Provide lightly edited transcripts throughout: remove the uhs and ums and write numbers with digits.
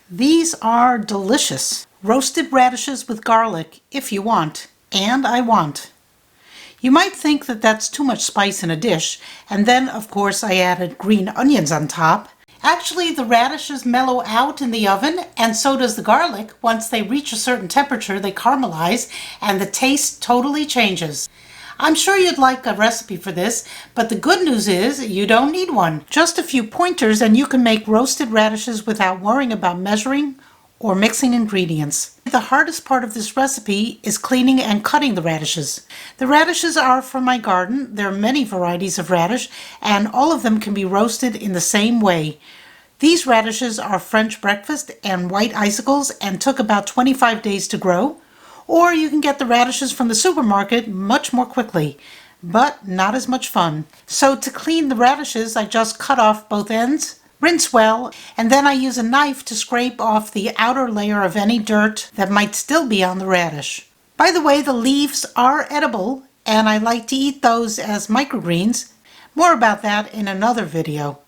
These are delicious. Roasted radishes with garlic, if you want. And I want. You might think that that's too much spice in a dish, and then of course I added green onions on top. Actually, the radishes mellow out in the oven, and so does the garlic. Once they reach a certain temperature, they caramelize, and the taste totally changes. I'm sure you'd like a recipe for this, but the good news is you don't need one. Just a few pointers and you can make roasted radishes without worrying about measuring or mixing ingredients. The hardest part of this recipe is cleaning and cutting the radishes. The radishes are from my garden. There are many varieties of radish, and all of them can be roasted in the same way. These radishes are French breakfast and white icicles and took about 25 days to grow. Or you can get the radishes from the supermarket much more quickly, but not as much fun. So to clean the radishes, I just cut off both ends, rinse well, and then I use a knife to scrape off the outer layer of any dirt that might still be on the radish. By the way, the leaves are edible, and I like to eat those as microgreens. More about that in another video.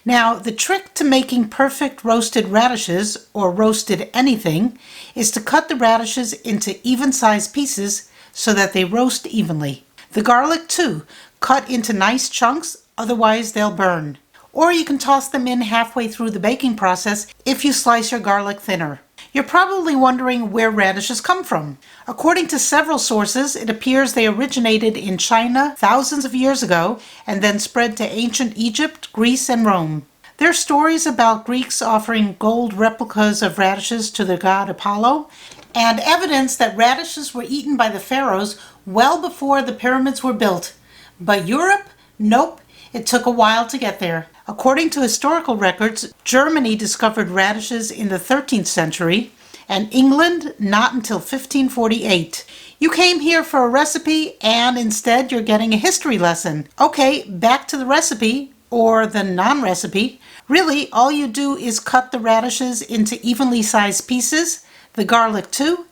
Now, the trick to making perfect roasted radishes, or roasted anything, is to cut the radishes into even-sized pieces so that they roast evenly. The garlic, too, cut into nice chunks, otherwise they'll burn. Or you can toss them in halfway through the baking process if you slice your garlic thinner. You're probably wondering where radishes come from. According to several sources, it appears they originated in China thousands of years ago and then spread to ancient Egypt, Greece, and Rome. There are stories about Greeks offering gold replicas of radishes to their god Apollo, and evidence that radishes were eaten by the pharaohs well before the pyramids were built. But Europe? Nope, it took a while to get there. According to historical records, Germany discovered radishes in the 13th century, and England not until 1548. You came here for a recipe, and instead you're getting a history lesson. Okay, back to the recipe, or the non-recipe. Really, all you do is cut the radishes into evenly sized pieces, the garlic too.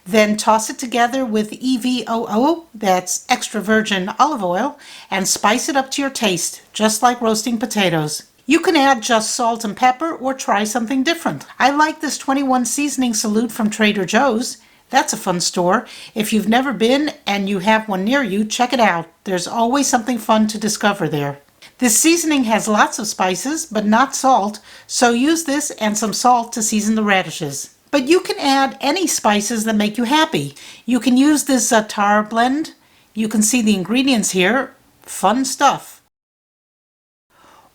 Then toss it together with EVOO, that's extra virgin olive oil, and spice it up to your taste, just like roasting potatoes. You can add just salt and pepper or try something different. I like this 21 seasoning salute from Trader Joe's. That's a fun store. If you've never been and you have one near you, check it out. There's always something fun to discover there. This seasoning has lots of spices, but not salt, so use this and some salt to season the radishes. But you can add any spices that make you happy. You can use this Za'atar blend. You can see the ingredients here. Fun stuff.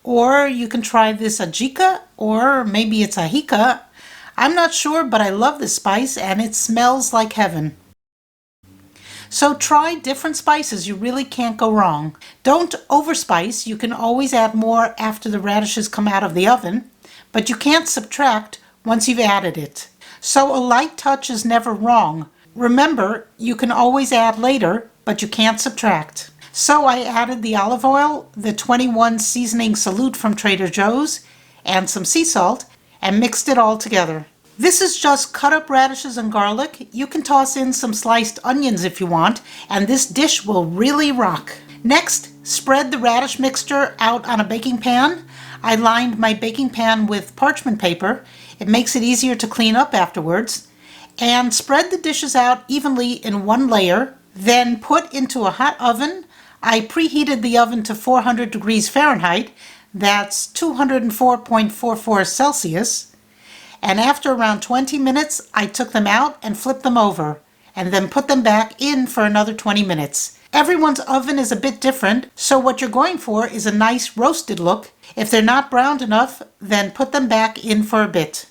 Or you can try this Ajika, or maybe it's Ajika. I'm not sure, but I love this spice and it smells like heaven. So try different spices, you really can't go wrong. Don't overspice, you can always add more after the radishes come out of the oven, but you can't subtract once you've added it. So a light touch is never wrong. Remember, you can always add later, but you can't subtract. So I added the olive oil, the 21 seasoning salute from Trader Joe's, and some sea salt, and mixed it all together. This is just cut up radishes and garlic. You can toss in some sliced onions if you want, and this dish will really rock. Next, spread the radish mixture out on a baking pan. I lined my baking pan with parchment paper. It makes it easier to clean up afterwards. And spread the dishes out evenly in one layer, then put into a hot oven. I preheated the oven to 400 degrees Fahrenheit. That's 204.44 Celsius. And after around 20 minutes, I took them out and flipped them over, and then put them back in for another 20 minutes. Everyone's oven is a bit different, so what you're going for is a nice roasted look. If they're not browned enough, then put them back in for a bit.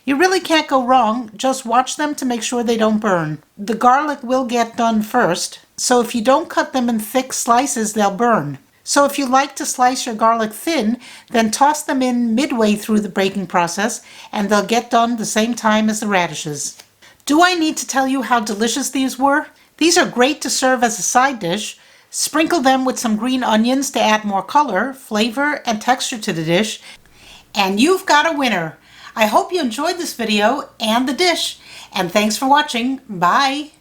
You really can't go wrong, just watch them to make sure they don't burn. The garlic will get done first, so if you don't cut them in thick slices, they'll burn. So if you like to slice your garlic thin, then toss them in midway through the baking process, and they'll get done the same time as the radishes. Do I need to tell you how delicious these were? These are great to serve as a side dish. Sprinkle them with some green onions to add more color, flavor, and texture to the dish, and you've got a winner. I hope you enjoyed this video and the dish, and thanks for watching. Bye!